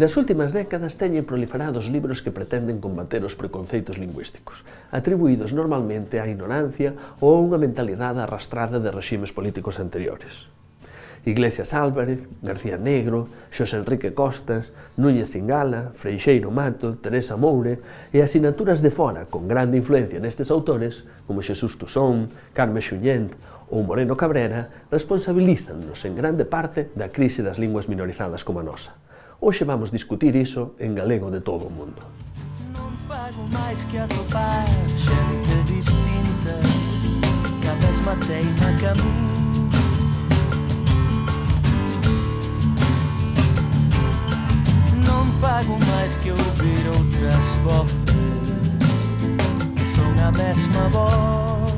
Nas últimas décadas teñen proliferado os libros que pretenden combater os preconceitos lingüísticos, atribuídos normalmente á ignorancia ou a unha mentalidade arrastrada de reximes políticos anteriores. Iglesias Álvarez, García Negro, Xosé Enrique Costas, Núñez Singala, Freixeiro Mato, Teresa Moure e asinaturas de fora con grande influencia nestes autores, como Xesús Tusón, Carme Xuñent ou Moreno Cabrera, responsabilízannos en grande parte da crise das linguas minorizadas como a nosa. Hoxe vamos discutir iso en galego de todo o mundo. Non fago máis que atopar xente distinta que a mesma teima que a min. Non fago máis que ouvir outras voces que son a mesma voz.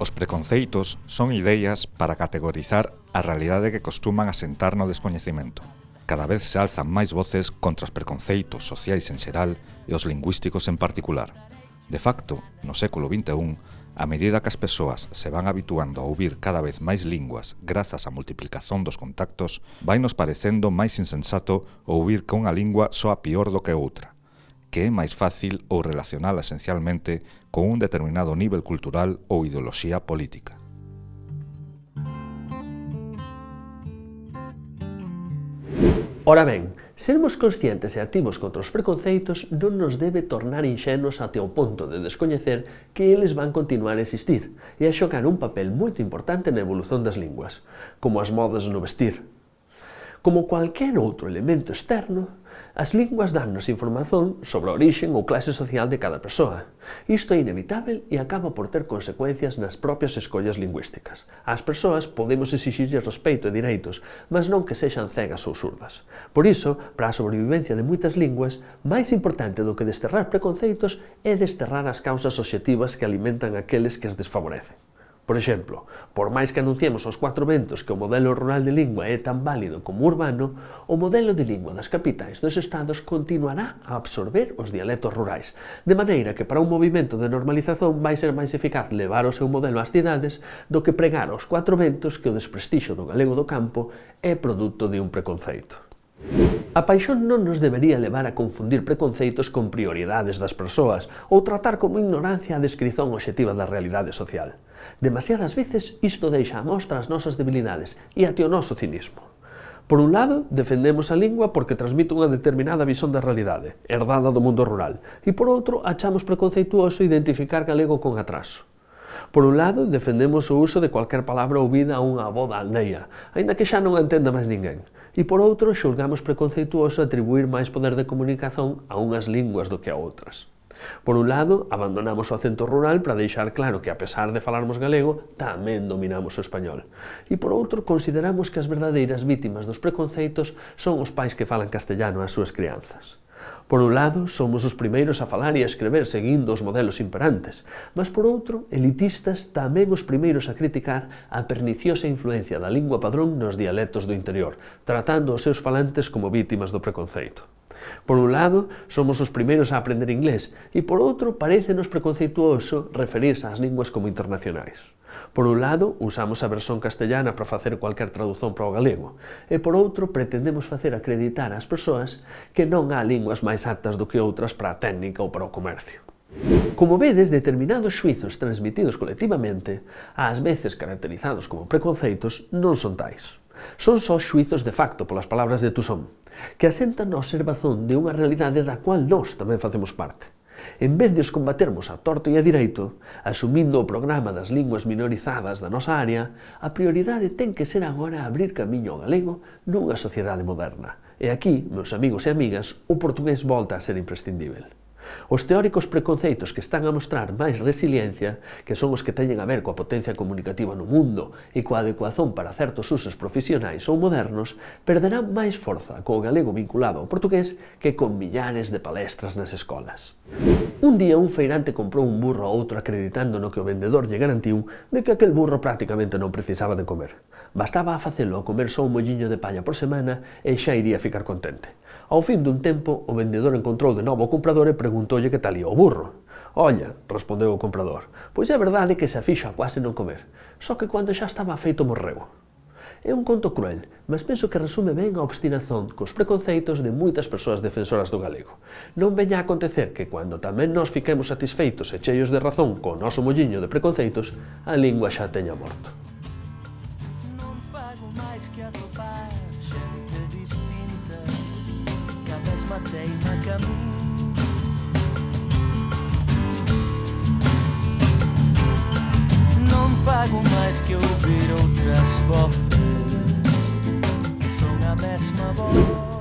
Os preconceitos son ideas para categorizar a realidade que costuman asentar no descoñecemento. Cada vez se alzan máis voces contra os preconceitos sociais en xeral e os lingüísticos en particular. De facto, no século XXI, a medida que as persoas se van habituando a ouvir cada vez máis linguas grazas á multiplicación dos contactos, vainos parecendo máis insensato ouvir que unha lingua soa pior do que outra, que é máis fácil ou relacionala esencialmente con un determinado nivel cultural ou ideoloxía política. Ora ben, sermos conscientes e activos contra os preconceitos non nos debe tornar inxenos até o punto de descoñecer que eles van continuar a existir e a xogar un papel moito importante na evolución das linguas, como as modas no vestir. Como cualquier outro elemento externo, as linguas dannos información sobre a orixen ou clase social de cada persoa. Isto é inevitável e acaba por ter consecuencias nas propias escollas lingüísticas. Ás persoas podemos exixirlles respeito e direitos, mas non que sexan cegas ou surdas. Por iso, para a sobrevivencia de moitas linguas, máis importante do que desterrar preconceitos é desterrar as causas obxectivas que alimentan aqueles que as desfavorecen. Por exemplo, por máis que anunciemos aos cuatro ventos que o modelo rural de lingua é tan válido como urbano, o modelo de lingua das capitais dos estados continuará a absorber os dialectos rurais, de maneira que para un movimento de normalización vai ser máis eficaz levar o seu modelo ás cidades do que pregar aos cuatro ventos que o desprestixio do galego do campo é produto de un preconceito. A paixón non nos debería levar a confundir preconceitos con prioridades das persoas ou tratar como ignorancia a descrición obxectiva da realidade social. Demasiadas veces isto deixa a mostra as nosas debilidades e até o noso cinismo. Por un lado, defendemos a lingua porque transmite unha determinada visón da realidade, herdada do mundo rural, e por outro, achamos preconceituoso identificar galego con atraso. Por un lado, defendemos o uso de cualquier palabra ouvida a unha avó da aldeia, aínda que xa non a entenda máis ninguén. E por outro, xulgamos preconceituoso atribuir máis poder de comunicación a unhas linguas do que a outras. Por un lado, abandonamos o acento rural para deixar claro que, a pesar de falarmos galego, tamén dominamos o español. E por outro, consideramos que as verdadeiras vítimas dos preconceitos son os pais que falan castellano ás súas crianzas. Por un lado, somos os primeiros a falar e a escrever seguindo os modelos imperantes, mas por outro, elitistas tamén os primeiros a criticar a perniciosa influencia da lingua padrón nos dialectos do interior, tratando os seus falantes como vítimas do preconceito. Por un lado, somos os primeiros a aprender inglés e por outro, parécenos preconceituoso referirse ás linguas como internacionais. Por un lado, usamos a versión castellana para facer cualquier tradución para o galego e por outro, pretendemos facer acreditar ás persoas que non há linguas máis aptas do que outras para a técnica ou para o comercio. Como vedes, determinados xuizos transmitidos colectivamente, ás veces caracterizados como preconceitos, non son tais. Son só xuizos de facto polas palabras de Tusón, que asentan na observación de unha realidade da cual nós tamén facemos parte. En vez de os combatermos a torto e a direito, asumindo o programa das linguas minorizadas da nosa área, a prioridade ten que ser agora abrir camiño ao galego nunha sociedade moderna. E aquí, meus amigos e amigas, o portugués volta a ser imprescindível. Os teóricos preconceitos que están a mostrar máis resiliencia, que son os que teñen a ver coa potencia comunicativa no mundo e coa adecuación para certos usos profesionais ou modernos, perderán máis forza co galego vinculado ao portugués que con millares de palestras nas escolas. Un día un feirante comprou un burro a outro acreditando no que o vendedor lle garantiu de que aquel burro prácticamente non precisaba de comer. Bastaba a facelo a comer só un molliño de palla por semana e xa iría ficar contente. Ao fin dun tempo, o vendedor encontrou de novo o comprador e preguntoulle que tal ia o burro. «Olla», respondeu o comprador, «pois é verdade que se afixo a quase non comer, só que cando xa estaba feito morreu». É un conto cruel, mas penso que resume ben a obstinación cos preconceitos de moitas persoas defensoras do galego. Non veña a acontecer que cando tamén nós fiquemos satisfeitos e cheios de razón co noso molliño de preconceitos, a lingua xa teña morto. Non fago máis que atopar xente distinta que a mesma teima que a min. Non fago máis que ouvir outras voces que son a mesma voz.